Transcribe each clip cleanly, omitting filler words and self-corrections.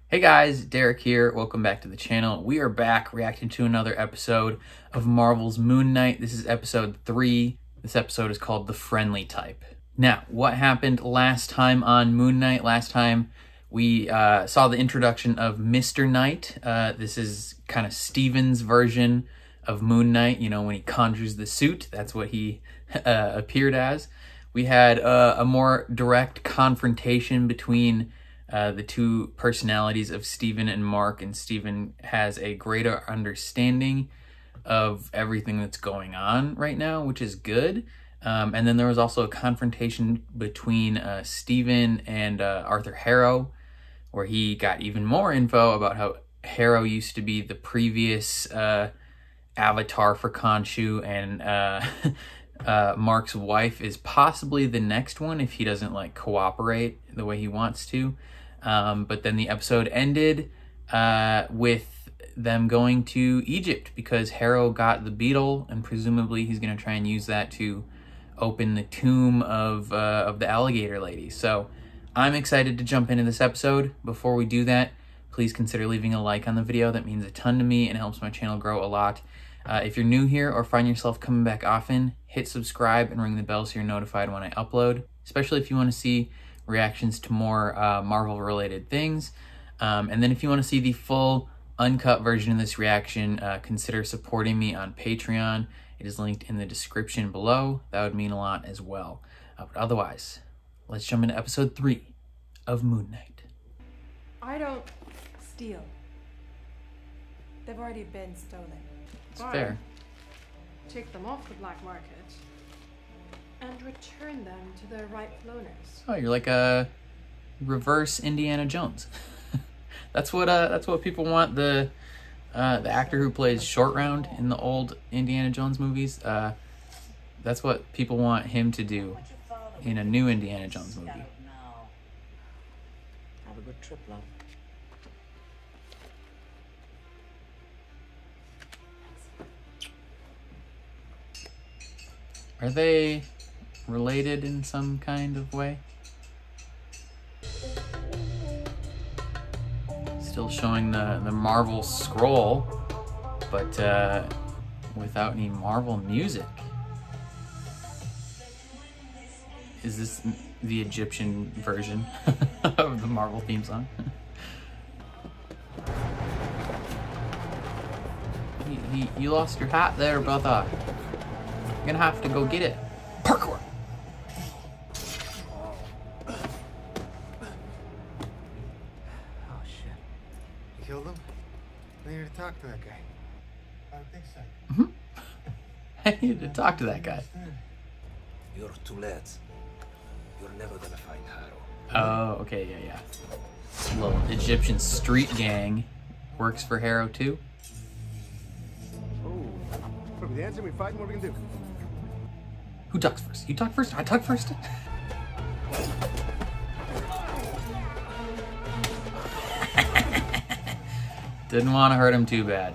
Hey guys, Derek here. Welcome back to the channel. We are back reacting to another episode of Marvel's Moon Knight. This is episode 3. This episode is called The Friendly Type. Now, what happened last time on Moon Knight? Last time we saw the introduction of Mr. Knight. This is kind of Steven's version of Moon Knight. You know, when he conjures the suit, that's what he appeared as. We had a more direct confrontation between the two personalities of Steven and Mark, and Steven has a greater understanding of everything that's going on right now, which is good. And then there was also a confrontation between Steven and Arthur Harrow, where he got even more info about how Harrow used to be the previous avatar for Khonshu, and Mark's wife is possibly the next one if he doesn't like cooperate the way he wants to. But then the episode ended with them going to Egypt because Harrow got the beetle, and presumably he's going to try and use that to open the tomb of the alligator lady. So I'm excited to jump into this episode. Before we do that, please consider leaving a like on the video. That means a ton to me and helps my channel grow a lot. If you're new here or find yourself coming back often, hit subscribe and ring the bell so you're notified when I upload, especially if you want to see reactions to more Marvel related things. And then if you want to see the full uncut version of this reaction, consider supporting me on Patreon. It is linked in the description below. That would mean a lot as well. But otherwise, let's jump into episode 3 of Moon Knight. I don't steal. They've already been stolen. It's fair. Take them off the black market and return them to their rightful owners. Oh, you're like a reverse Indiana Jones. That's what people want the actor who plays Short Round in the old Indiana Jones movies. That's what people want him to do in a new Indiana Jones movie. Have a good trip, love. Are they related in some kind of way? Still showing the Marvel scroll, but without any Marvel music. Is this the Egyptian version of the Marvel theme song? You lost your hat there, brother. You're gonna have to go get it. Parkour! Oh shit. You killed him? I needed to talk to that guy. I don't think so. I need to talk to that guy. You're too late. You're never gonna find Harrow. Oh, okay, yeah. Little Egyptian street gang works for Harrow too. Oh. What are we dancing? We fighting? What are we gonna do? Who talks first? You talk first? I talk first? Didn't want to hurt him too bad.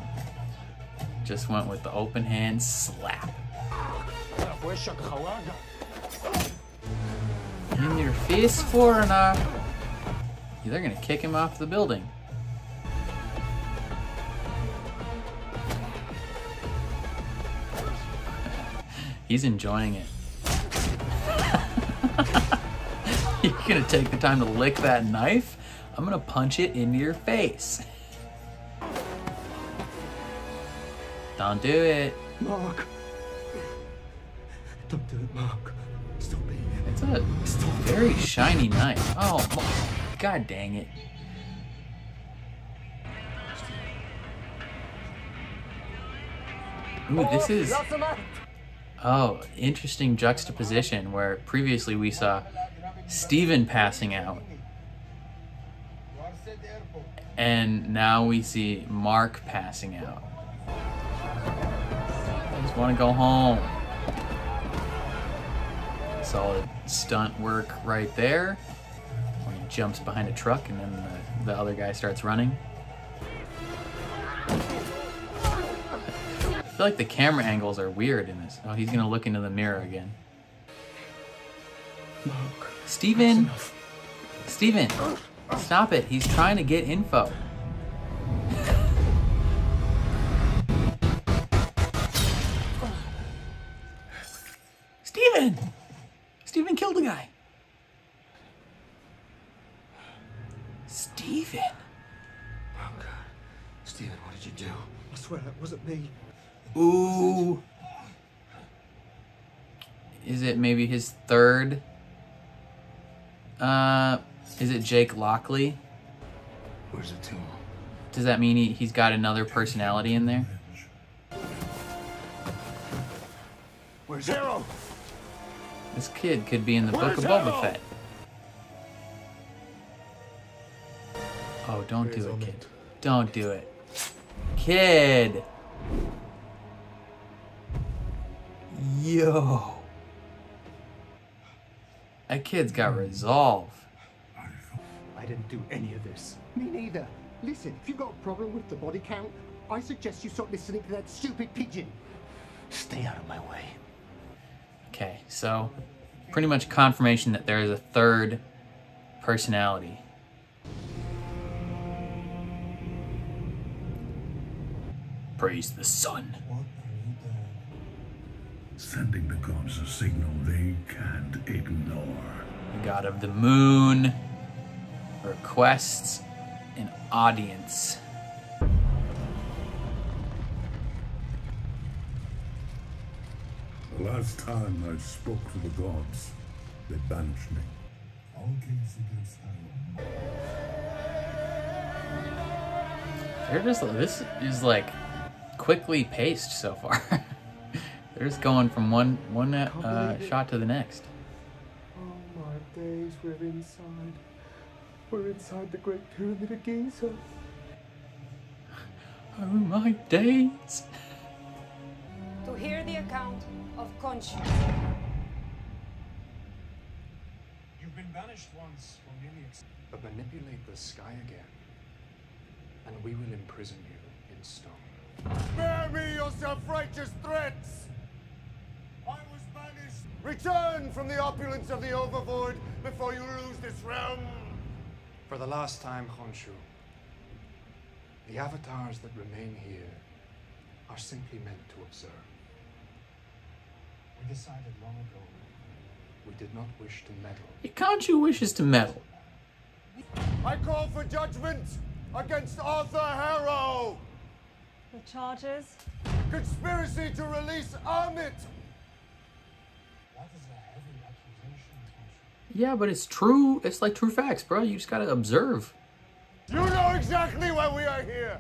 Just went with the open hand slap. In your face, foreigner. They're gonna kick him off the building. He's enjoying it. You're gonna take the time to lick that knife? I'm gonna punch it into your face. Don't do it. Mark. Don't do it, Mark. Stop it. It's a very shiny knife. Oh, god dang it. Ooh, this is... Oh, interesting juxtaposition where previously we saw Steven passing out. And now we see Mark passing out. I just want to go home. Solid stunt work right there. When he jumps behind a truck and then the other guy starts running. I feel like the camera angles are weird in this. Oh, he's gonna look into the mirror again. Mark. Steven! Steven! Stop it. He's trying to get info. Steven! Steven killed the guy. Steven. Oh, God. Steven, what did you do? I swear that wasn't me. Ooh. Is it maybe his third? Is it Jake Lockley? Where's the tomb? Does that mean he's got another personality in there? Where's Harrow? This kid could be in the Book of Boba Fett. Oh, don't do it, kid. Don't do it. Kid! Yo! That kid's got resolve. I didn't do any of this. Me neither. Listen, if you've got a problem with the body count, I suggest you stop listening to that stupid pigeon. Stay out of my way. Okay, so pretty much confirmation that there is a third personality. Praise the sun. Sending the gods a signal they can't ignore. The god of the moon requests an audience. The last time I spoke to the gods, they banished me. All case against They're just, this is like quickly paced so far. They're just going from one shot to the next. Oh my days, we're inside. We're inside the Great Pyramid of Giza. Oh my days. To hear the account of Khonshu. You've been banished once, Cornelius. But manipulate the sky again, and we will imprison you in stone. Spare me your self-righteous threats! I was banished. Return from the opulence of the Overvoid before you lose this realm! For the last time, Khonshu, the avatars that remain here are simply meant to observe. We decided long ago. We did not wish to meddle. Khonshu wishes to meddle. I call for judgment against Arthur Harrow! The charges? Conspiracy to release Amit! That is a heavy accusation, Khonshu. Yeah, but it's true. It's like true facts, bro. You just gotta observe. You know exactly why we are here!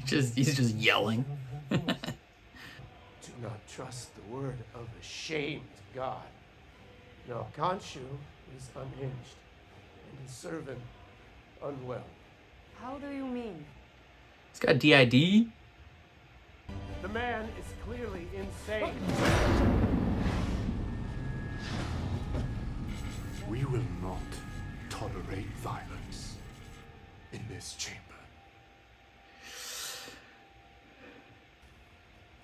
He's just yelling. Do not trust the word of a shamed god. No, Khonshu is unhinged, and his servant unwell. How do you mean? He's got DID. The man is clearly insane. We will not tolerate violence in this chamber.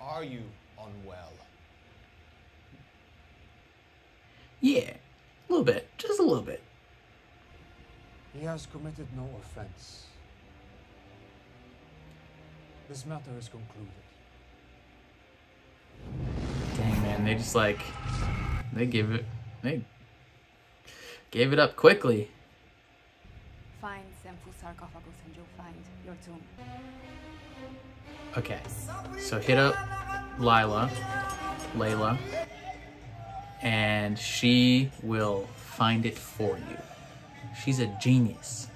Are you unwell? Yeah, a little bit. Just a little bit. He has committed no offense. This matter is concluded. Dang, man. They just like... They gave it up quickly. Find Senfu's sarcophagus and you'll find your tomb. Okay, so hit up Layla, and she will find it for you. She's a genius.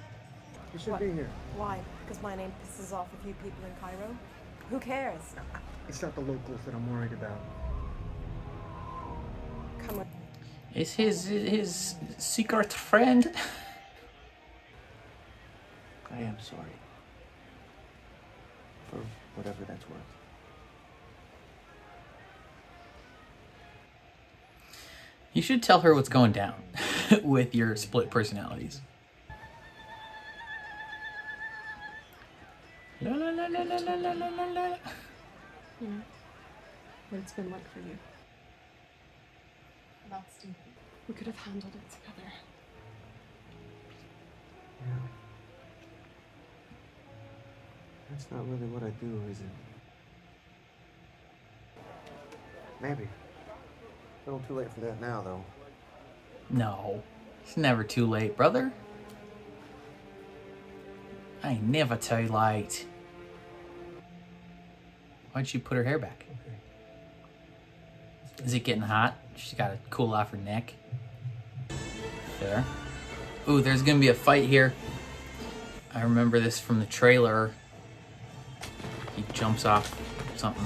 You should be here. Why? Because my name pisses off a few people in Cairo? Who cares? It's not the locals that I'm worried about. Come on. Is his secret friend? I am sorry. For whatever that's worth. You should tell her what's going down with your split personalities. La la la la la la la la la. What it's been like for you. About Stephen. We could have handled it together. That's not really what I do, is it? Maybe. A little too late for that now, though. No, it's never too late, brother. I ain't never too late. Why'd she put her hair back? Is it getting hot? She's got to cool off her neck. There. Ooh, there's gonna be a fight here. I remember this from the trailer. He jumps off something.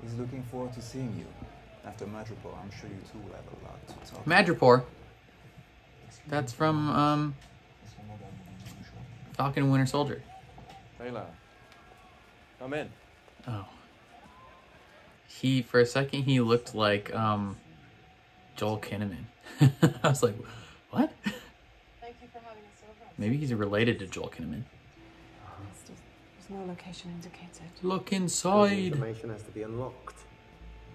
He's looking forward to seeing you. After Madripoor, I'm sure you two will have a lot to talk Madripoor? That's from, Falcon and Winter Soldier. Taylor, come in. Oh. For a second, he looked like, Joel Kinnaman. I was like, what? Thank you for having us over. Maybe he's related to Joel Kinnaman. There's no location indicated. Look The inside. information has to be unlocked.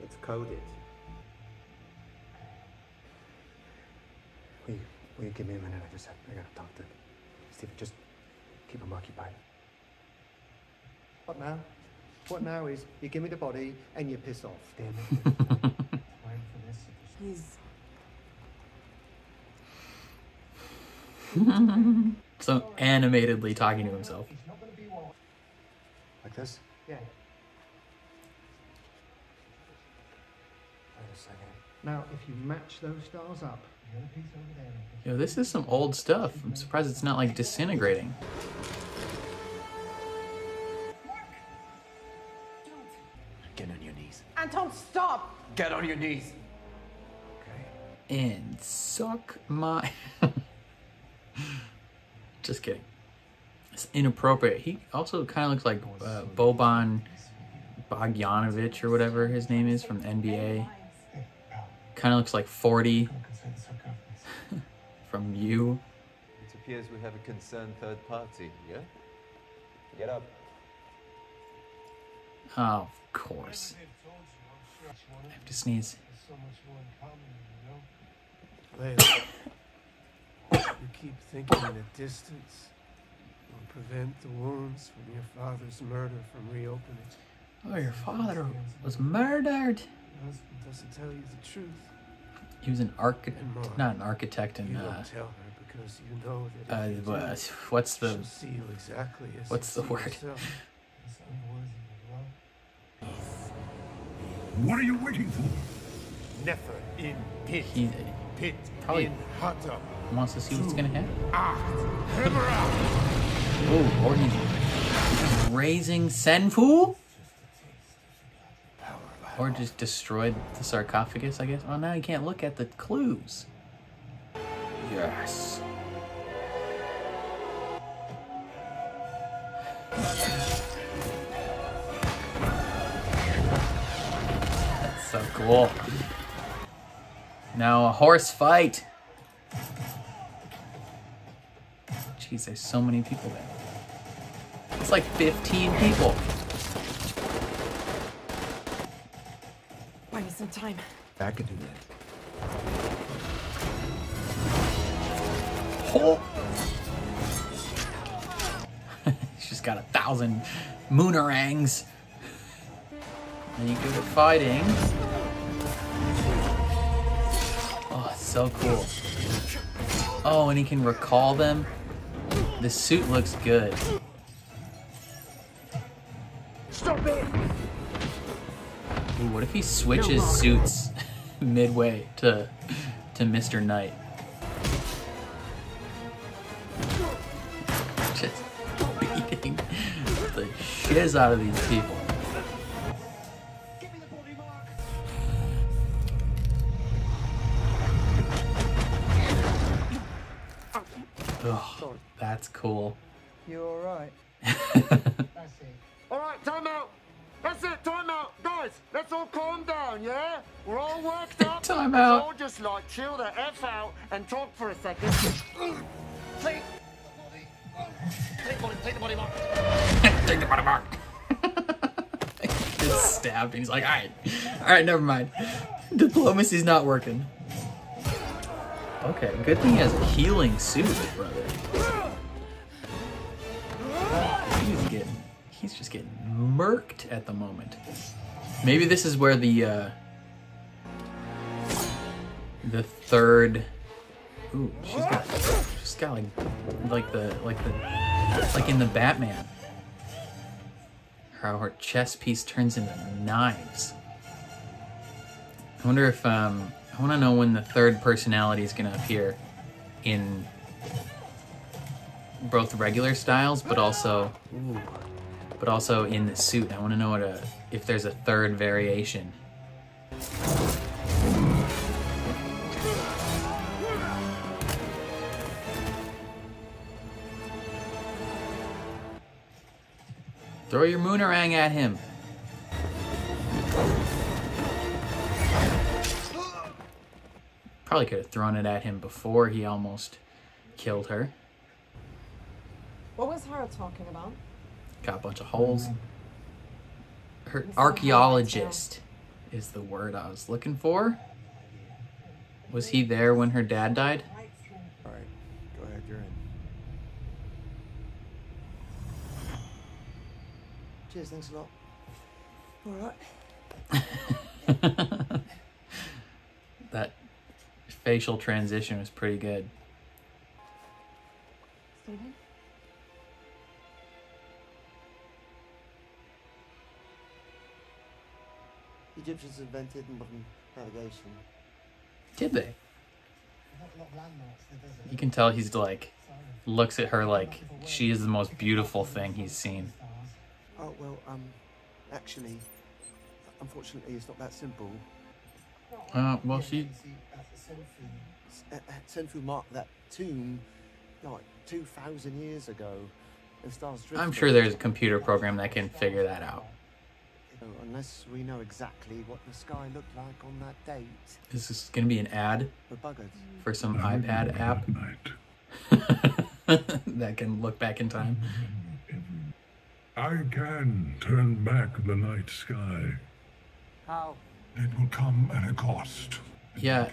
It's coded. Will you give me a minute? I gotta talk to Steve. Just keep him occupied. What now? What now is you give me the body and you piss off. Damn it. He's So animatedly talking to himself. Like this? Yeah. Wait a second. Now, if you match those stars up, Yo, this is some old stuff. I'm surprised it's not like disintegrating. get on your knees. Anton, stop! Get on your knees. And suck my... Just kidding. It's inappropriate. He also kind of looks like Boban Bogdanovic or whatever his name is from the NBA. Kind of looks like 40 from You. It appears we have a concerned third party, yeah? Get up. Oh, of course. I have to sneeze. Layla, you keep thinking in a distance. Will prevent the wounds from your father's murder from reopening. Oh, your father was murdered. Husband doesn't tell you the truth. He was an architect, not an architect, and You don't tell her because you know that if you do, what's the she'll see you exactly as what's you the see word? yourself. What are you waiting for? Never in pit. He Pit probably in Hutta. wants to see what's gonna happen. Himera! Oh, or he's raising Senfu? Or just destroyed the sarcophagus, I guess. Oh, now you can't look at the clues. Yes. That's so cool. Now a horse fight. Jeez, there's so many people there. It's like 15 people. Buy me some time. I could do that. Oh. She's got 1,000 moonerangs. Are you good at fighting? Oh, it's so cool. Oh, and he can recall them. The suit looks good. Stop it! Ooh, what if he switches suits midway to Mr. Knight? Just beating the shiz out of these people. Oh, that's cool. You alright? Alright, time out! That's it, time out! Guys, let's all calm down, yeah? We're all worked up. Time out. Let's all just like chill the F out and talk for a second. Take the body mark. Take the body mark. Just stabbed and he's like, alright, never mind. Diplomacy's not working. Okay, good thing he has a healing suit, brother. He's just getting murked at the moment. Maybe this is where the third. Ooh, she's got like in the Batman. How her chest piece turns into knives. I wonder if I want to know when the third personality is going to appear in both regular styles, but also in the suit. I want to know if there's a third variation. Throw your Moonerang at him. Probably could have thrown it at him before he almost killed her. What was Harold talking about? Got a bunch of holes. Her archaeologist is the word I was looking for. Was he there when her dad died? All right, go ahead, you're in. Cheers, thanks a lot. All right. That facial transition was pretty good. Stephen? Egyptians invented modern navigation. Did they? You can tell he's like, looks at her like she is the most beautiful thing he's seen. Oh, well, actually, unfortunately, it's not that simple. Well, she... Senfu marked that tomb, like, 2,000 years ago. And stars drifting. I'm sure there's a computer program that can figure that out. Unless we know exactly what the sky looked like on that date. Is this going to be an ad We're buggered. for some iPad app that can look back in time? I can turn back the night sky. How? It will come at a cost. Yeah.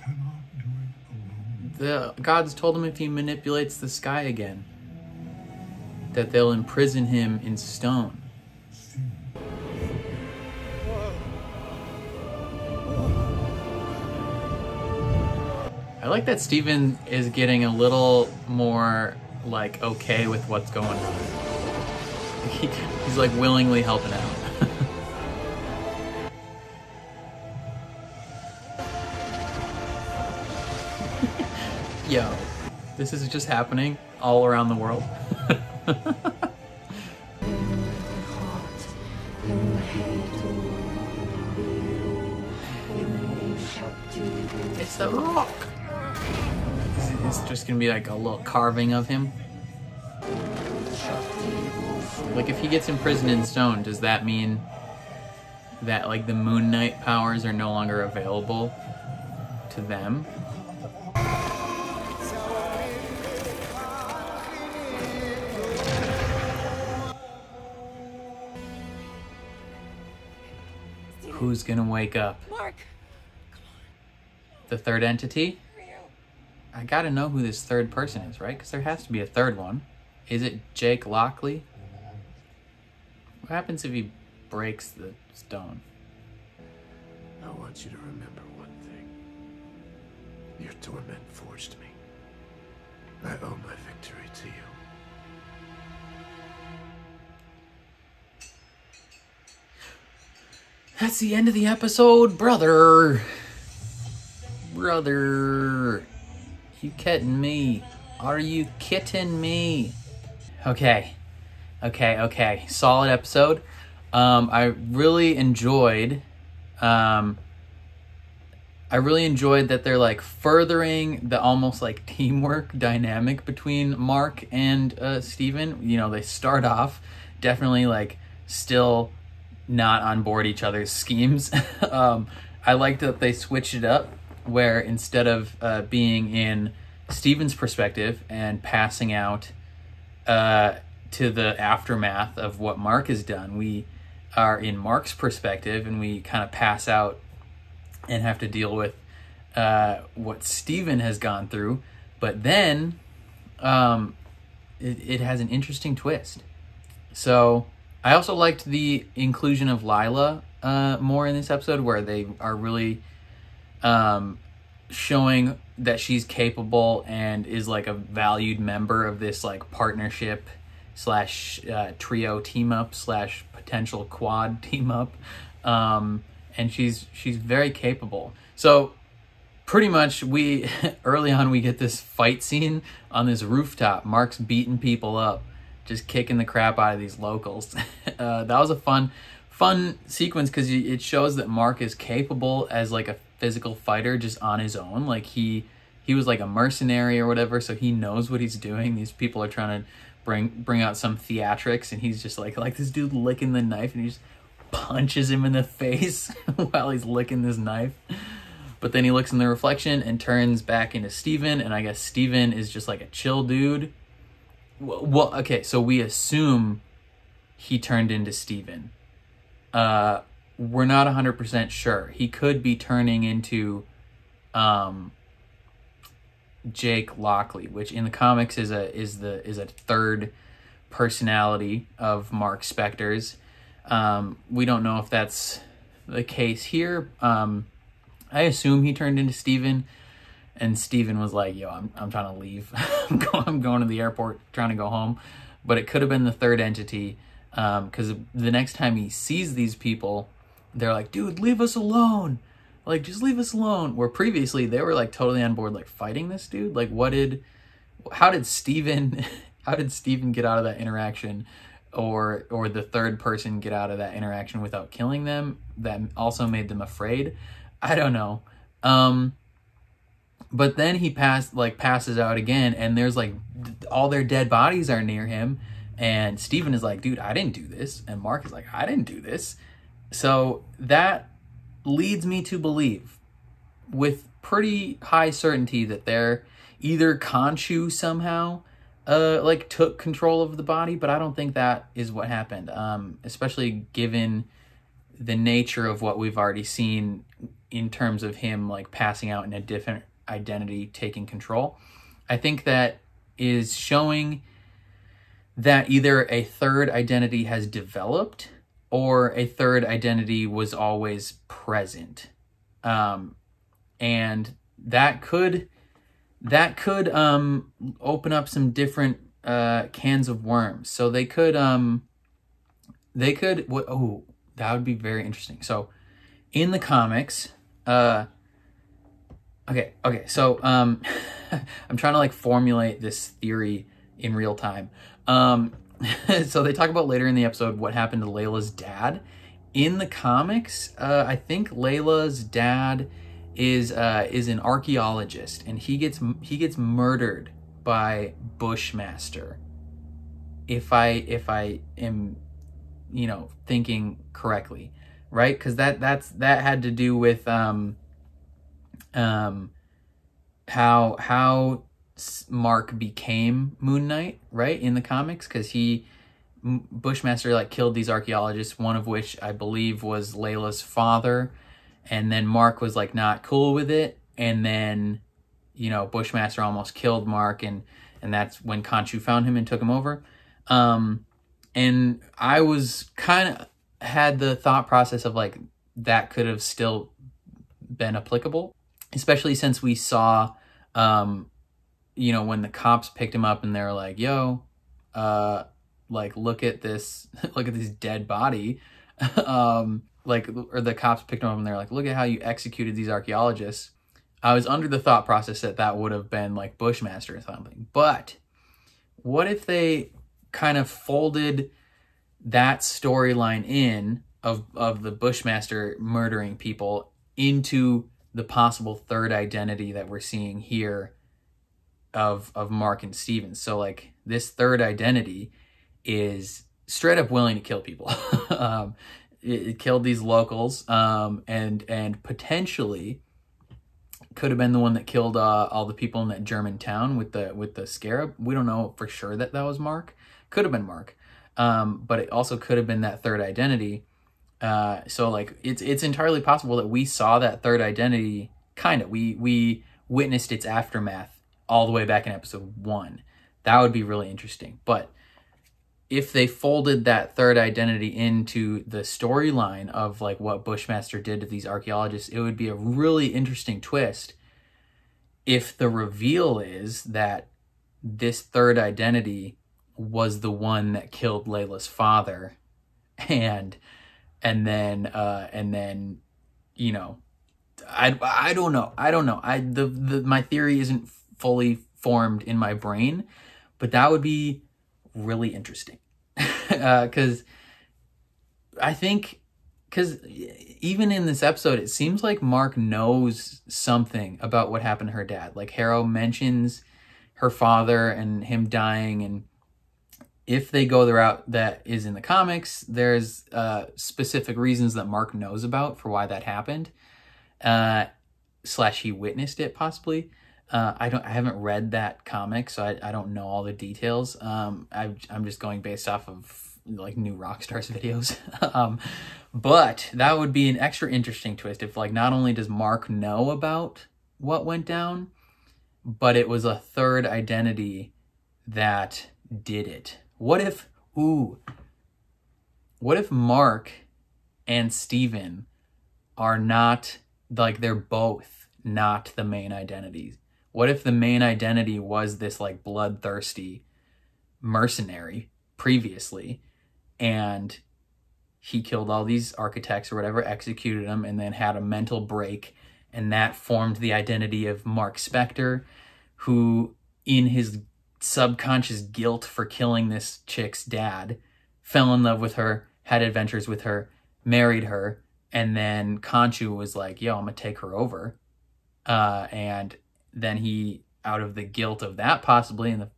The gods told him if he manipulates the sky again, that they'll imprison him in stone. I like that Stephen is getting a little more, like, okay with what's going on. He's, like, willingly helping out. Yo, this is just happening all around the world. It's the Rock! It's just gonna be like a little carving of him. Like, if he gets imprisoned in stone, does that mean that, like, the Moon Knight powers are no longer available to them? Who's gonna wake up? Mark! The third entity? I gotta know who this third person is, right? Because there has to be a third one. Is it Jake Lockley? What happens if he breaks the stone? I want you to remember one thing. Your torment forged me. I owe my victory to you. That's the end of the episode, brother. Brother. You kidding me? Are you kidding me? Okay. Solid episode. I really enjoyed that they're like furthering the almost like teamwork dynamic between Mark and Stephen. You know, they start off definitely like still not on board each other's schemes. I liked that they switched it up where instead of being in Stephen's perspective and passing out to the aftermath of what Mark has done, we are in Mark's perspective and we kind of pass out and have to deal with what Stephen has gone through. But then it has an interesting twist. So I also liked the inclusion of Lila more in this episode, where they are really showing that she's capable and is like a valued member of this like partnership slash trio team up slash potential quad team up. And she's very capable. So pretty much early on we get this fight scene on this rooftop. Mark's beating people up, just kicking the crap out of these locals. That was a fun sequence because it shows that Mark is capable as like a physical fighter just on his own. Like he was like a mercenary or whatever, so he knows what he's doing. These people are trying to bring out some theatrics, and he's just like this dude licking the knife, and he just punches him in the face while he's licking this knife. But then he looks in the reflection and turns back into Steven, and I guess Steven is just like a chill dude. Well, okay, so we assume he turned into Steven. We're not 100% sure. He could be turning into Jake Lockley, which in the comics is a third personality of Mark Spector's. We don't know if that's the case here. I assume he turned into Steven, and Steven was like, yo, I'm trying to leave. I'm going to the airport, trying to go home. But it could have been the third entity, because the next time he sees these people, they're like, dude, leave us alone. Like, just leave us alone. Where previously they were like totally on board, like fighting this dude. Like, how did Steven get out of that interaction, or the third person get out of that interaction without killing them? That also made them afraid. I don't know. But then he passes out again, and there's like all their dead bodies are near him, and Steven is like, dude, I didn't do this. And Mark is like, I didn't do this. So that leads me to believe with pretty high certainty that they're either Khonshu somehow like took control of the body, but I don't think that is what happened, especially given the nature of what we've already seen in terms of him like passing out in a different identity, taking control. I think that is showing that either a third identity has developed or a third identity was always present. And that could open up some different cans of worms. So they could that would be very interesting. So in the comics, so I'm trying to like formulate this theory in real time. So they talk about later in the episode what happened to Layla's dad. In the comics, I think Layla's dad is an archaeologist, and he gets murdered by Bushmaster. If I am, thinking correctly, right? Because that had to do with how Mark became Moon Knight, right, in the comics, because Bushmaster like killed these archaeologists, one of which I believe was Layla's father, and then Mark was like not cool with it, and then Bushmaster almost killed Mark, and that's when Khonshu found him and took him over. And I was kind of had the thought process of like that could have still been applicable, especially since we saw when the cops picked him up and they're like, yo, like look at this dead body. Or the cops picked him up and they're like, look at how you executed these archaeologists. I was under the thought process that would have been like Bushmaster or something. But what if they kind of folded that storyline in of the Bushmaster murdering people into the possible third identity that we're seeing here of Mark and Steven? So like this third identity is straight up willing to kill people. It killed these locals, and potentially could have been the one that killed all the people in that German town with the scarab. We don't know for sure that was Mark. Could have been Mark, but it also could have been that third identity. So like it's entirely possible that we saw that third identity. We witnessed its aftermath all the way back in episode 1. That would be really interesting. But if they folded that third identity into the storyline of like what Bushmaster did to these archaeologists, it would be a really interesting twist if the reveal is that this third identity was the one that killed Layla's father, and then you know, I don't know. My theory isn't fully formed in my brain, but that would be really interesting. Because even in this episode, it seems like Mark knows something about what happened to her dad. Like Harrow mentions her father and him dying, and if they go the route that is in the comics, there's specific reasons that Mark knows about for why that happened, / he witnessed it possibly. I haven't read that comic, so I don't know all the details. I'm just going based off of like New Rockstars videos. But that would be an extra interesting twist if like not only does Mark know about what went down, but it was a third identity that did it. What if Mark and Steven are not, like, they're both not the main identities? What if the main identity was this like bloodthirsty mercenary previously, and he killed all these architects or whatever, executed them, and then had a mental break, and that formed the identity of Mark Spector, who in his subconscious guilt for killing this chick's dad, fell in love with her, had adventures with her, married her, and then Khonshu was like, yo, I'm gonna take her over. And then he, out of the guilt of that possibly and the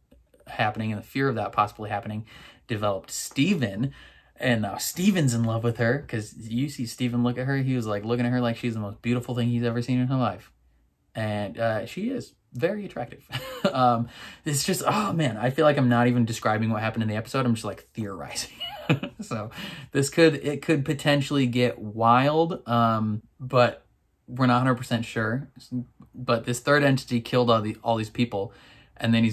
happening and the fear of that possibly happening, developed Steven. And now Steven's in love with her, because you see Steven look at her, he was like looking at her like she's the most beautiful thing he's ever seen in her life. And she is very attractive. It's just, oh man, I feel like I'm not even describing what happened in the episode. I'm just like theorizing. So it could potentially get wild, but we're not 100% sure. But this third entity killed all these people, and then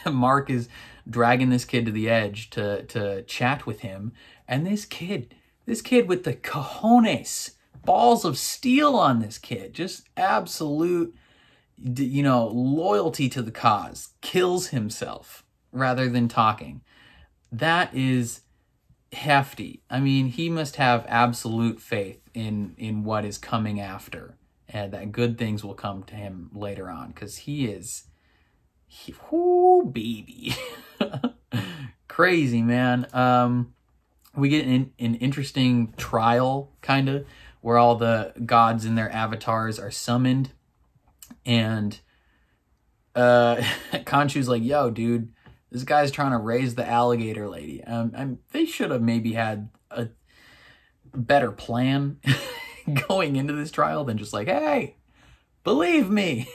Mark is dragging this kid to the edge to chat with him, and this kid with the cojones, balls of steel on this kid, just absolute, loyalty to the cause, kills himself rather than talking. That is hefty. I mean, he must have absolute faith in what is coming after, and that good things will come to him later on, because baby. Crazy, man. We get an interesting trial, kind of, where all the gods and their avatars are summoned, and Khonshu's like, yo, dude, this guy's trying to raise the alligator lady. They should have maybe had a better plan going into this trial than just like, hey, believe me.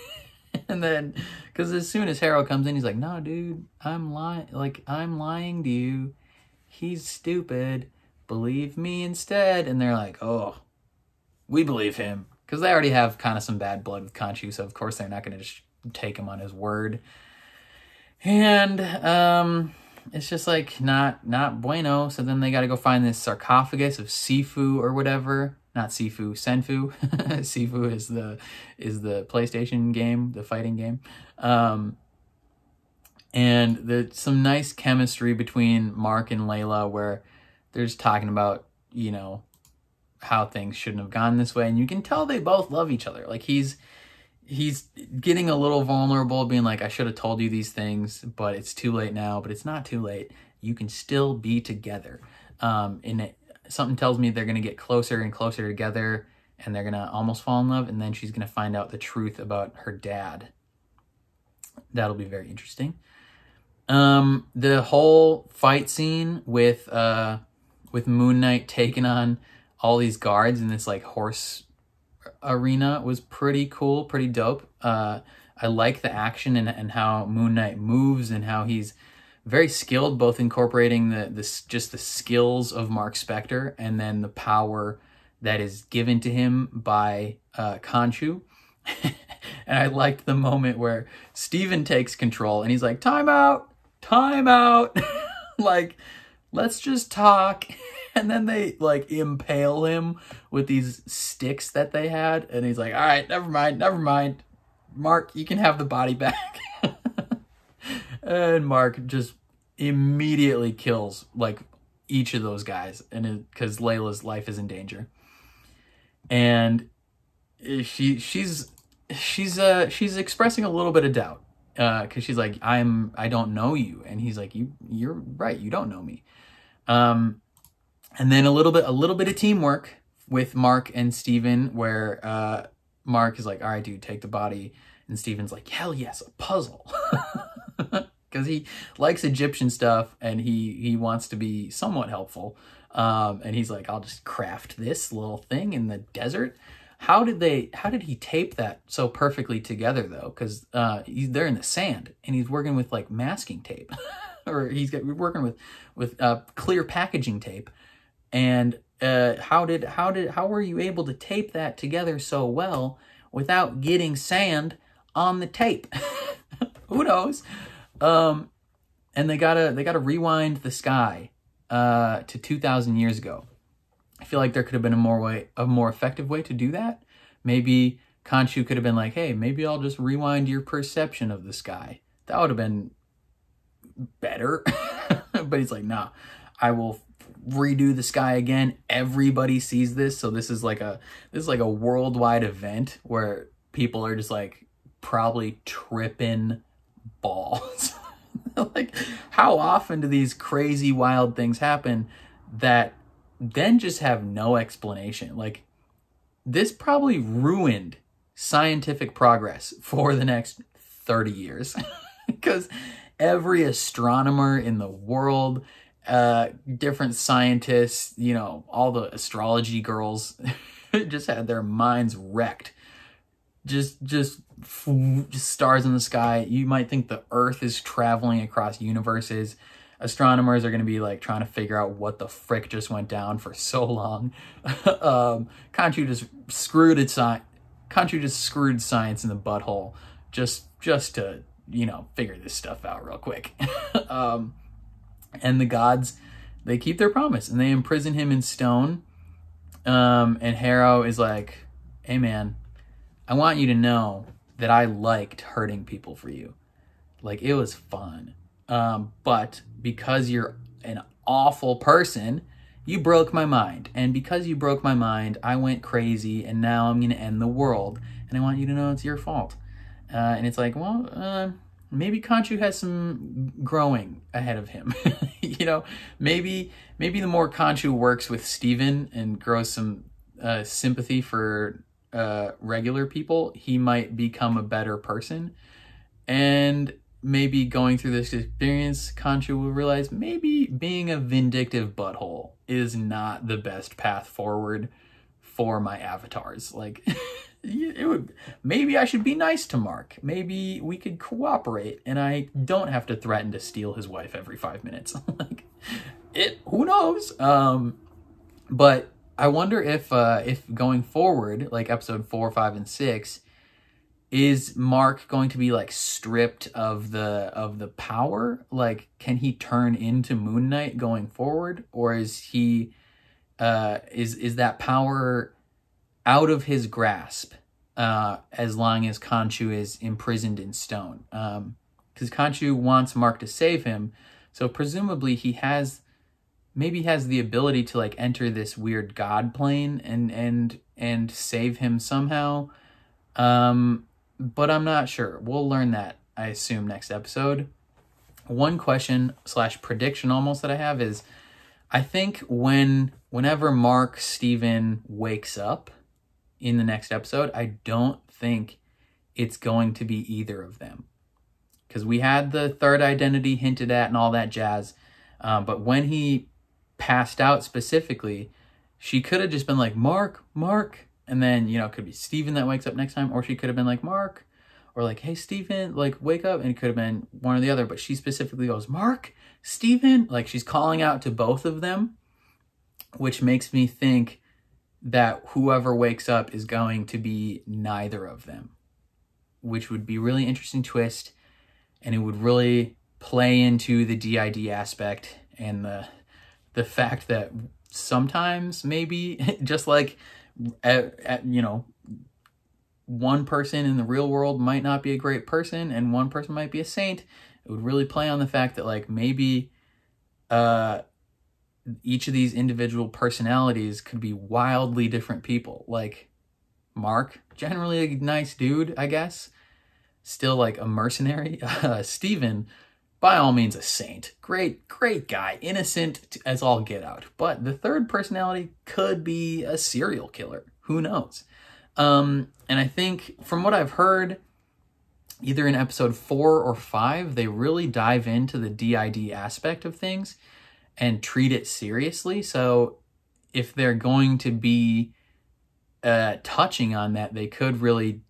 And then, because as soon as Harrow comes in, he's like, no, dude, I'm lying to you. He's stupid. Believe me instead. And they're like, oh, we believe him. Because they already have kind of some bad blood with Khonshu, so of course they're not going to just take him on his word. And it's just like not bueno. So then they got to go find this sarcophagus of Sifu or whatever. Not Sifu, Senfu. Sifu is the PlayStation game, the fighting game. And there's some nice chemistry between Mark and Layla, where they're just talking about, how things shouldn't have gone this way. And you can tell they both love each other. Like he's getting a little vulnerable, being like, I should have told you these things, but it's too late now. But it's not too late. You can still be together. Something tells me they're going to get closer and closer together, and they're going to almost fall in love, and then she's going to find out the truth about her dad. That'll be very interesting. The whole fight scene with Moon Knight taking on all these guards in this like horse arena was pretty cool, pretty dope. I like the action and how Moon Knight moves, and how he's very skilled, both incorporating the skills of Mark Spector and then the power that is given to him by Khonshu. And I liked the moment where Steven takes control and he's like, time out. Like, let's just talk. And then they like impale him with these sticks that they had. And he's like, all right, never mind. Mark, you can have the body back. And Mark just immediately kills like each of those guys, and because Layla's life is in danger. And she's expressing a little bit of doubt, because she's like, I don't know you. And he's like, you're right, you don't know me. And then a little bit of teamwork with Mark and Steven, where Mark is like, all right, dude, take the body. And Steven's like, hell yes, a puzzle. Because he likes Egyptian stuff, and he wants to be somewhat helpful. And he's like, I'll just craft this little thing in the desert. How did he tape that so perfectly together, though? Because they're in the sand, and he's working with like masking tape. Or working with clear packaging tape. And how were you able to tape that together so well without getting sand on the tape? Who knows? And they gotta rewind the sky to 2,000 years ago. I feel like there could have been a more effective way to do that. Maybe Khonshu could have been like, hey, maybe I'll just rewind your perception of the sky. That would have been better. But he's like, nah, I will redo the sky again. Everybody sees this, so this is like a worldwide event where people are just like probably tripping balls. Like, how often do these crazy wild things happen that then just have no explanation? Like, this probably ruined scientific progress for the next 30 years. Because every astronomer in the world, different scientists, you know, all the astrology girls just had their minds wrecked. Just stars in the sky. You might think the Earth is traveling across universes. Astronomers are going to be like trying to figure out what the frick just went down for so long. Khonshu just screwed science in the butthole just to, you know, figure this stuff out real quick. And the gods, they keep their promise, and they imprison him in stone. And Harrow is like, hey man, I want you to know that I liked hurting people for you. Like, it was fun. But because you're an awful person, you broke my mind. And because you broke my mind, I went crazy, and now I'm going to end the world. And I want you to know it's your fault. And it's like, well, maybe Khonshu has some growing ahead of him. You know, maybe the more Khonshu works with Steven and grows some sympathy for regular people, he might become a better person. And maybe going through this experience, Khonshu will realize maybe being a vindictive butthole is not the best path forward for my avatars. Like, maybe I should be nice to Mark. Maybe we could cooperate, and I don't have to threaten to steal his wife every 5 minutes. Like, who knows? But I wonder if going forward, like episode 4, 5, and 6, is Mark going to be like stripped of the power? Like, can he turn into Moon Knight going forward, or is he is that power out of his grasp as long as Khonshu is imprisoned in stone? Because Khonshu wants Mark to save him, so presumably he has the ability to like enter this weird god plane and save him somehow. But I'm not sure. We'll learn that, I assume, next episode. One question / prediction almost that I have is, I think whenever Mark Steven wakes up in the next episode, I don't think it's going to be either of them. Because we had the third identity hinted at and all that jazz. But when he passed out specifically, she could have just been like, Mark. And then, you know, it could be Steven that wakes up next time. Or she could have been like, Mark. Or like, hey, Steven, like, wake up. And it could have been one or the other. But she specifically goes, Mark, Steven. Like, she's calling out to both of them. Which makes me think that whoever wakes up is going to be neither of them. Which would be a really interesting twist. And it would really play into the DID aspect and the fact that sometimes maybe just like, you know, one person in the real world might not be a great person and one person might be a saint. It would really play on the fact that like maybe each of these individual personalities could be wildly different people. Like Mark, generally a nice dude, I guess, still like a mercenary. Steven, by all means a saint, great guy, innocent as all get out. But the third personality could be a serial killer. Who knows? And I think from what I've heard, either in episode 4 or 5, they really dive into the DID aspect of things and treat it seriously. So if they're going to be touching on that, they could really,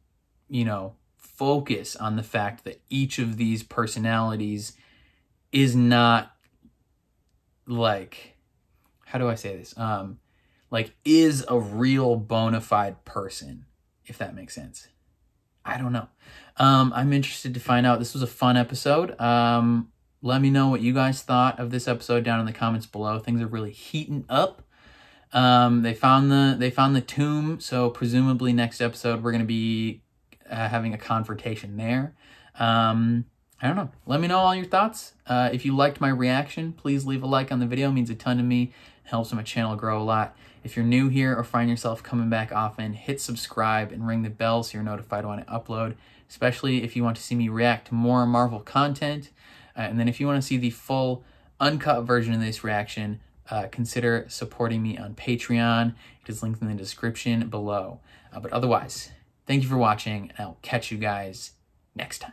you know, focus on the fact that each of these personalities is not like, how do I say this? Like is a real bona fide person, if that makes sense. I don't know. I'm interested to find out. This was a fun episode. Let me know what you guys thought of this episode down in the comments below. Things are really heating up. They found the tomb, so presumably next episode we're going to be having a confrontation there. I don't know. Let me know all your thoughts. If you liked my reaction, please leave a like on the video. It means a ton to me. It helps my channel grow a lot. If you're new here or find yourself coming back often, hit subscribe and ring the bell so you're notified when I upload, especially if you want to see me react to more Marvel content. And then if you want to see the full uncut version of this reaction, consider supporting me on Patreon. It is linked in the description below. But otherwise, thank you for watching, and I'll catch you guys next time.